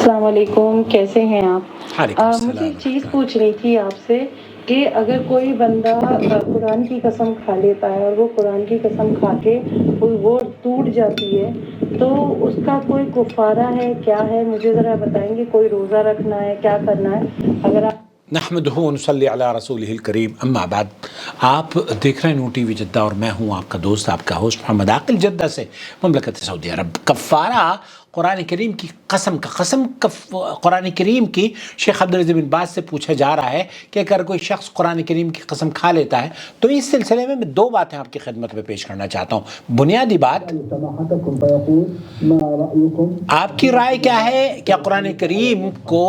السلام علیکم، کیسے ہیں آپ؟ وعلیکم مجھے السلام ایک چیز ورحمۃ اللہ۔ پوچھنی تھی آپ سے کہ اگر کوئی بندہ قرآن کی قسم کھا لیتا ہے اور وہ قرآن کی قسم کھا کے وہ ٹوٹ جاتی ہے تو اس کا کوئی کفارہ ہے، کیا ہے؟ مجھے ذرا بتائیں گے، کوئی روزہ رکھنا ہے، کیا کرنا ہے اگر آپ؟ نحمدہ و نصلی علی رسولہ الکریم، اما بعد۔ آپ دیکھ رہے ہیں نو ٹی وی جدہ اور میں ہوں آپ کا دوست، آپ کا ہوسٹ محمد عاقل، جدہ سے، مملکت سعودی عرب۔ کفارہ قرآن کریم کی قسم کا قرآن کریم کی شیخ عبدالعزیز بن باز سے پوچھا جا رہا ہے کہ اگر کوئی شخص قرآن کریم کی قسم کھا لیتا ہے تو اس سلسلے میں دو باتیں آپ کی خدمت میں پیش کرنا چاہتا ہوں۔ بنیادی بات، آپ کی رائے کیا ہے؟ کیا قرآن کریم کو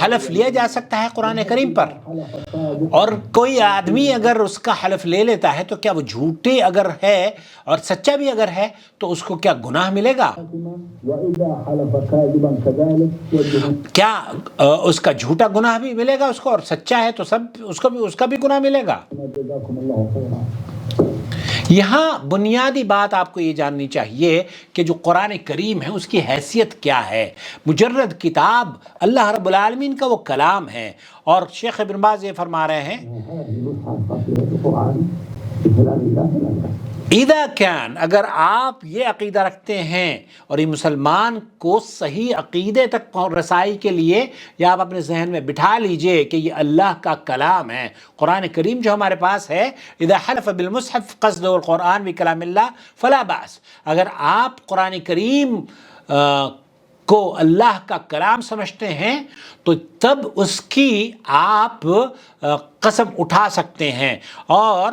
حلف لیا جا سکتا ہے قرآن کریم پر؟ اور کوئی آدمی اگر اس کا حلف لے لیتا ہے تو کیا وہ جھوٹے اگر ہے اور سچا بھی اگر ہے تو اس کو کیا گناہ ملے گا؟ کیا اس کا جھوٹا گناہ بھی ملے گا اس کو، اور سچا ہے تو اس کا بھی گناہ ملے گا؟ یہاں بنیادی بات آپ کو یہ جاننی چاہیے کہ جو قرآن کریم ہے اس کی حیثیت کیا ہے۔ مجرد کتاب اللہ رب العالمین کا وہ کلام ہے، اور شیخ ابن باز یہ فرما رہے ہیں اذا کان، اگر آپ یہ عقیدہ رکھتے ہیں اور یہ مسلمان کو صحیح عقیدے تک رسائی کے لیے، یا آپ اپنے ذہن میں بٹھا لیجئے کہ یہ اللہ کا کلام ہے، قرآن کریم جو ہمارے پاس ہے، اذا حلف بالمصحف قصد القرآن بکلام اللہ فلا باس، اگر آپ قرآن کریم کو اللہ کا کلام سمجھتے ہیں تو تب اس کی آپ قسم اٹھا سکتے ہیں۔ اور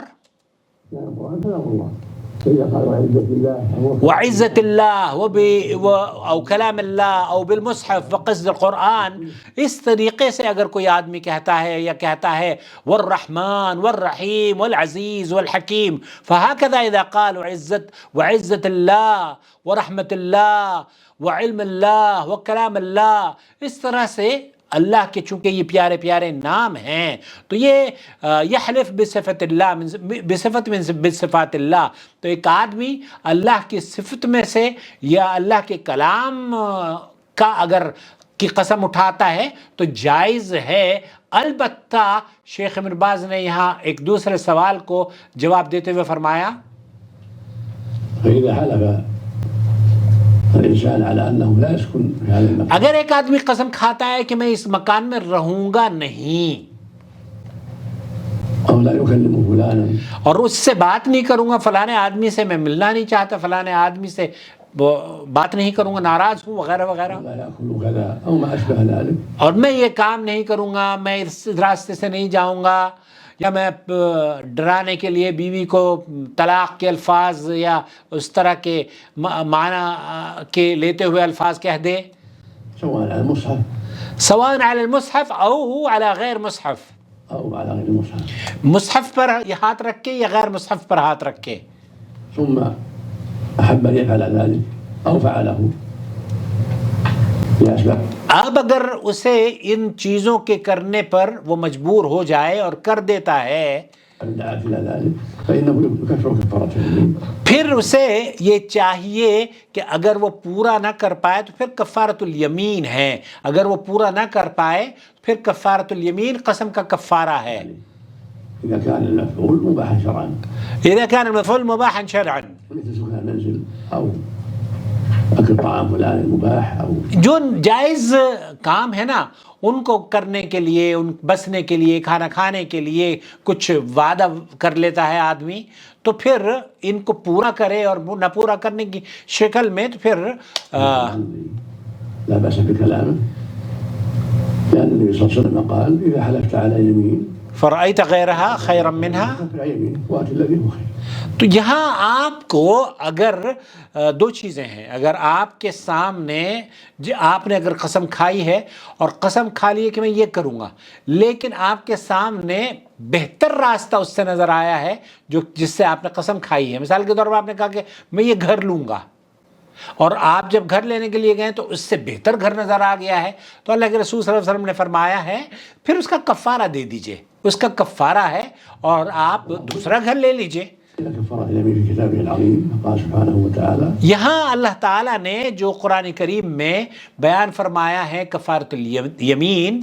وعزت اللہ او کلام اللہ او بالمصحف وقصد القرآن، اس طریقے سے اگر کوئی آدمی کہتا ہے یا کہتا ہے والرحمن والرحیم والعزیز والحکیم، فہکذا اذا قال وعزت اللہ ورحمت اللہ وعلم اللہ وکلام اللہ، اس طرح سے اللہ کے چونکہ یہ پیارے پیارے نام ہیں تو یہ یحلف بصفت اللہ بصفات اللہ، تو ایک آدمی اللہ کی صفت میں سے یا اللہ کے کلام کا اگر کی قسم اٹھاتا ہے تو جائز ہے۔ البتہ شیخ ابن باز نے یہاں ایک دوسرے سوال کو جواب دیتے ہوئے فرمایا اگر ایک آدمی قسم کھاتا ہے کہ میں اس مکان میں رہوں گا نہیں اور اس سے بات نہیں کروں گا، فلانے آدمی سے میں ملنا نہیں چاہتا، فلانے آدمی سے بات نہیں کروں گا، ناراض ہوں وغیرہ وغیرہ، اور میں یہ کام نہیں کروں گا، میں اس راستے سے نہیں جاؤں گا، یا میں ڈرانے کے لیے بیوی کو طلاق کے الفاظ یا اس طرح کے معنی کے لیتے ہوئے الفاظ کہہ دے، سواء علی المصحف او علی غیر مصحف، مصحف پر یہ ہاتھ رکھ کے یا غیر مصحف پر ہاتھ رکھ کے، ثم احب ان يفعل ذلك او فعله بأسباب، اب اگر اسے ان چیزوں کے کرنے پر وہ مجبور ہو جائے اور کر دیتا ہے پھر اسے یہ چاہیے کہ اگر وہ پورا نہ کر پائے تو پھر کفارۃ الیمین ہے، اگر وہ پورا نہ کر پائے پھر کفارۃ الیمین قسم کا کفارہ ہے، اذا كان المفعول مباحا شرعا، اذا كان المفعول مباحا شرعا، مثل سكن المنزل او اكل طعام فلان مباح، او جو جائز کام ہے نا ان کو کرنے کے لیے، ان بسنے کے لیے، کھانا کھانے کے لیے کچھ وعدہ کر لیتا ہے آدمی، تو پھر ان کو پورا کرے، اور نہ پورا کرنے کی شکل میں تو پھر لا بأس بكلامه، لأن النبي صلى الله عليه وسلم قال إذا حلفت على يمين فرأيت غیرها خیرا منها، فاقطع يمين وأت الذي هو خير۔ تو یہاں آپ کو اگر دو چیزیں ہیں، اگر آپ کے سامنے آپ نے اگر قسم کھائی ہے اور قسم کھا لی ہے کہ میں یہ کروں گا، لیکن آپ کے سامنے بہتر راستہ اس سے نظر آیا ہے جس سے آپ نے قسم کھائی ہے، مثال کے طور پر آپ نے کہا کہ میں یہ گھر لوں گا، اور آپ جب گھر لینے کے لیے گئے تو اس سے بہتر گھر نظر آ گیا ہے، تو اللہ کے رسول صلی اللہ علیہ وسلم نے فرمایا ہے پھر اس کا کفارہ دے دیجئے، اس کا کفارہ ہے اور آپ دوسرا گھر لے لیجئے۔ كفارة اليمين في كتابه العظيم قال سبحانه وتعالى یہاں اللہ تعالیٰ نے جو قرآن کریم میں بیان فرمایا ہے کفارۃ الیمین،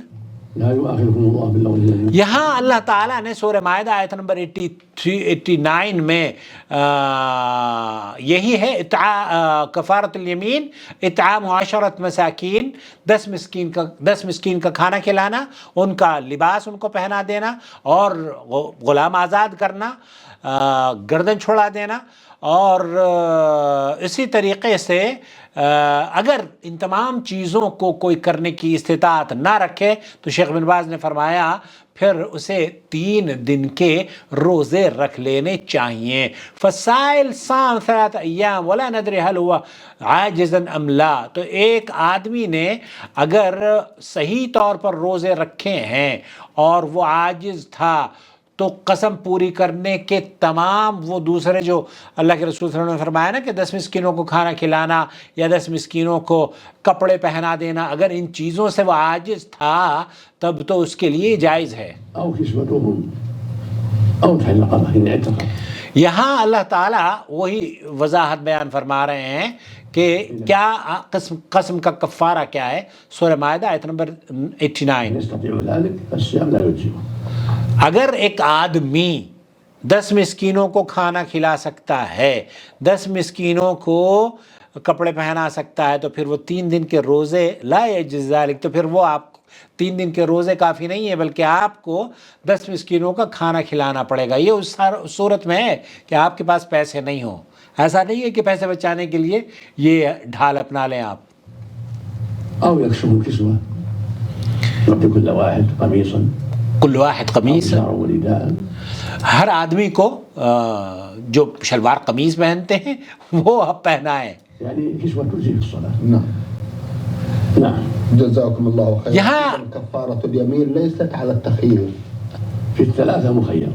لا يؤاخذكم الله باللغو في أيمانكم. یہاں اللہ تعالیٰ نے سورہ مائدہ آیت نمبر 89 میں یہی ہے کفارۃ الیمین اطعام 10 مساکین، 10 مسکین کا کھانا کھلانا، ان کا لباس ان کو پہنا دینا، اور غلام آزاد کرنا، گردن چھڑا دینا، اور اسی طریقے سے اگر ان تمام چیزوں کو کوئی کرنے کی استطاعت نہ رکھے تو شیخ بن باز نے فرمایا پھر اسے 3 دن کے روزے رکھ لینے چاہیے. فسائل صام 3 ایام ولا ندری هل هو عاجزا ام لا، تو ایک آدمی نے اگر صحیح طور پر روزے رکھے ہیں اور وہ عاجز تھا تو قسم پوری کرنے کے تمام وہ دوسرے جو اللہ کے رسول صلی اللہ علیہ وسلم نے فرمایا نا کہ 10 مسکینوں کو کھانا کھلانا یا 10 مسکینوں کو کپڑے پہنا دینا، اگر ان چیزوں سے وہ عاجز تھا تب تو اس کے لیے جائز ہے. أو كسوتهم أو تحرير رقبة إن اعتقد. یہاں اللہ تعالیٰ وہی وضاحت بیان فرما رہے ہیں کہ کیا قسم کا کفارہ کیا ہے. سورہ مائدہ آیت نمبر 89. يستطيع ذلك فالصيام لا يجزئه. اگر ایک آدمی 10 مسکینوں کو کھانا کھلا سکتا ہے، 10 مسکینوں کو کپڑے پہنا سکتا ہے، تو پھر وہ 3 دن کے روزے لا یجزی ذالک، تو پھر وہ آپ 3 دن کے روزے کافی نہیں ہے بلکہ آپ کو 10 مسکینوں کا کھانا کھلانا پڑے گا. یہ اس صورت میں ہے کہ آپ کے پاس پیسے نہیں ہوں. ایسا نہیں ہے کہ پیسے بچانے کے لیے یہ ڈھال اپنا لیں آپ. أو يكسب الكسوة يعطي كل واحد قميصا کل واحد قمیص، شعر ورداء. ہر آدمی کو جو شلوار قمیص پہنتے ہیں وہ آپ پہنائیں. يعني كسوة تجزي في الصلاة. نعم نعم. جزاكم الله خيرا. يها. كفارة اليمين ليست على التخيير. في الثلاثة مخير.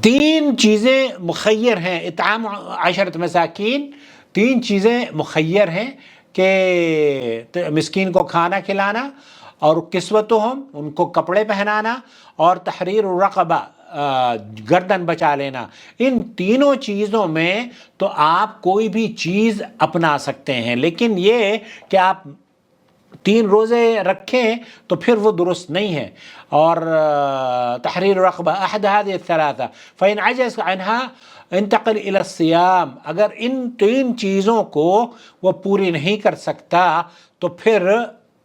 3 چیزیں مخیر ہیں. اطعام 10 مساکین، 3 چیزیں مخیر ہیں کہ مسکین کو کھانا کھلانا، اور کسوتہم ان کو کپڑے پہنانا، اور تحریر الرقبہ گردن بچا لینا. ان تینوں چیزوں میں تو آپ کوئی بھی چیز اپنا سکتے ہیں، لیکن یہ کہ آپ 3 روزے رکھیں تو پھر وہ درست نہیں ہے. اور تحریر الرقبہ احد هذه الثلاثة فإن عجز عنها انتقل إلى الصيام، اگر ان 3 چیزوں کو وہ پوری نہیں کر سکتا تو پھر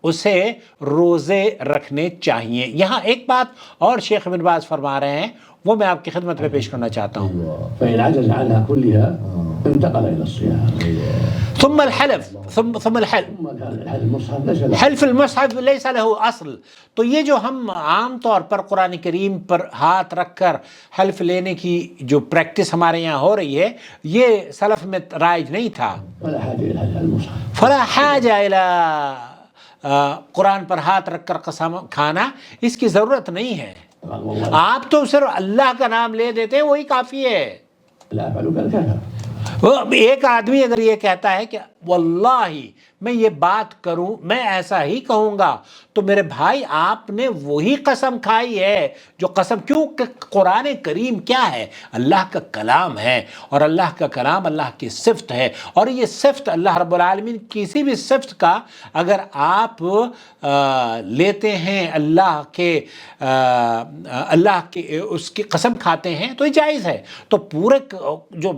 اسے روزے رکھنے چاہیے. یہاں ایک بات اور شیخ بن باز فرما رہے ہیں، وہ میں آپ کی خدمت میں پیش کرنا چاہتا ہوں. فإن عجز عنها كلها انتقل إلى الصيام. ثم الحلف ثم الحلف المصحف ليس له. حلف المصحف ليس له اصل. تو یہ جو ہم عام طور پر قرآن کریم پر ہاتھ رکھ کر حلف لینے کی جو پریکٹس ہمارے یہاں ہو رہی ہے، یہ سلف میں رائج نہیں تھا. ولا حاجة إلى المصحف. فلا حاجہ الى قرآن پر ہاتھ رکھ کر قسم کھانا، اس کی ضرورت نہیں ہے. آپ تو صرف اللہ کا نام لے دیتے ہیں، وہی کافی ہے. لا أفعل كذا. ایک آدمی اگر یہ کہتا ہے کہ واللہ میں یہ بات کروں، میں ایسا ہی کہوں گا، تو میرے بھائی آپ نے وہی قسم کھائی ہے جو قسم، کیوں کہ قرآن کریم کیا ہے؟ اللہ کا کلام ہے، اور اللہ کا کلام اللہ کی صفت ہے، اور یہ صفت اللہ رب العالمین کسی بھی صفت کا اگر آپ لیتے ہیں اللہ کے اس کی قسم کھاتے ہیں تو یہ جائز ہے. تو پورے جو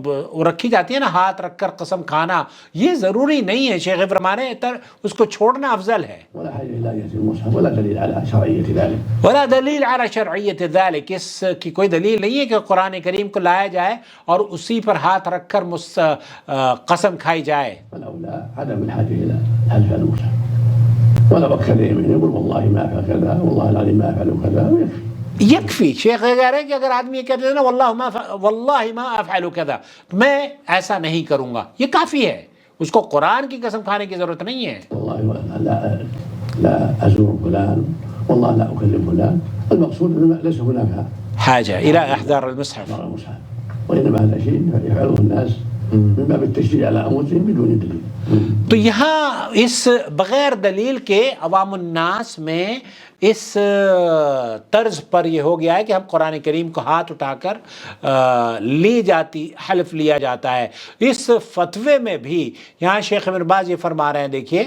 رکھی جاتی ہے نا ہاتھ رکھ کر قسم کھانا، یہ ضروری نہیں ہے. شیخ فرمانے اس کو چھوڑنا افضل ہے. ولا حاجة إلى آية المصحف ولا دليل على شرعية ذلك. ولا دلیل علی شرعیت ذلك، اس کی کوئی دلیل نہیں ہے کہ قرآن کریم کو لایا جائے اور اسی پر ہاتھ رکھ کر قسم کھائی جائے. والأولى عدم الحاجة إلى حلف المصحف. ولا وكل يمين يقول والله ما أفعل كذا والله العظيم ما أفعل كذا ويكفي. یکفی. شیخ کہہ رہے ہیں کہ اگر آدمی یہ کہتے ہیں نا واللہ ما افعل کذا، میں ایسا نہیں کروں گا، یہ کافی ہے. اس کو قرآن کی قسم کھانے کی ضرورت نہیں ہے. والله لا أزور فلان والله لا أكلم فلان. المقصود ليس هناك حاجة إلى إحضار المصحف. وإنما هذا شيء يفعله الناس من باب التشجيع على أنفسهم بدون دليل. تو یہاں اس بغیر دلیل کے عوام الناس میں اس طرز پر یہ ہو گیا ہے کہ ہم قرآن کریم کو ہاتھ اٹھا کر حلف لیا جاتا ہے. اس فتوے میں بھی یہاں شیخ ابن باز یہ فرما رہے ہیں، دیکھیے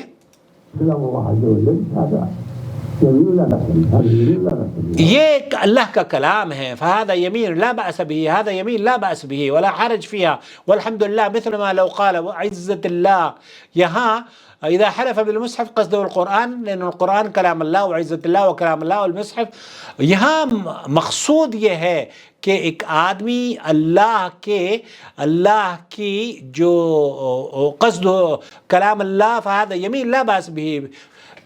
یہ اللہ کا کلام ہے. فهذا يمين لا بأس به، هذا يمين لا بأس به ولا حرج فيها والحمد لله مثل ما لو قال وعزة الله. یہاں اذا حلف بالمصحف قصده القرآن، لأن القرآن کلام اللہ وعزت اللہ وکلام اللہ والمصحف. یہاں مقصود یہ ہے کہ ایک آدمی اللہ کی جو قصد کلام اللہ فهذا يمين لا بأس به،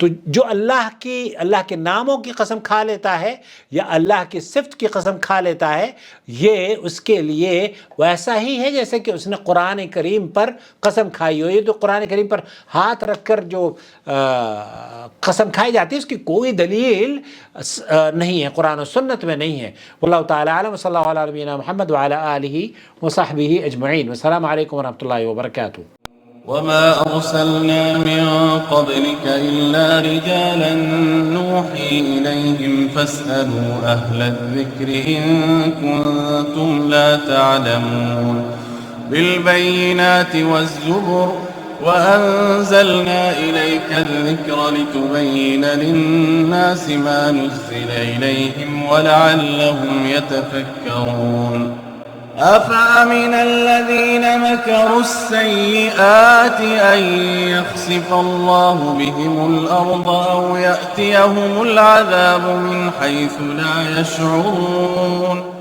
تو جو اللہ کے ناموں کی قسم کھا لیتا ہے یا اللہ کی صفت کی قسم کھا لیتا ہے، یہ اس کے لیے ویسا ہی ہے جیسے کہ اس نے قرآن کریم پر قسم کھائی ہو. یہ تو قرآن کریم پر ہاتھ رکھ کر جو قسم کھائی جاتی ہے اس کی کوئی دلیل نہیں ہے، قرآن و سنت میں نہیں ہے. واللہ تعالی اعلم. صلی اللہ علیہ نبینا محمد وعلی آلہ وصحبہ اجمعین. والسلام علیکم ورحمۃ اللہ وبرکاتہ. وما أرسلنا من قبلك إلا رجالا نوحي إليهم فاسألوا أهل الذكر إن كنتم لا تعلمون. بالبينات والزبر وأنزلنا إليك الذكر لتبين للناس ما نزل إليهم ولعلهم يتفكرون. أفأمن الذين مكروا السيئات أن يخسف الله بهم الأرض أو يأتيهم العذاب من حيث لا يشعرون.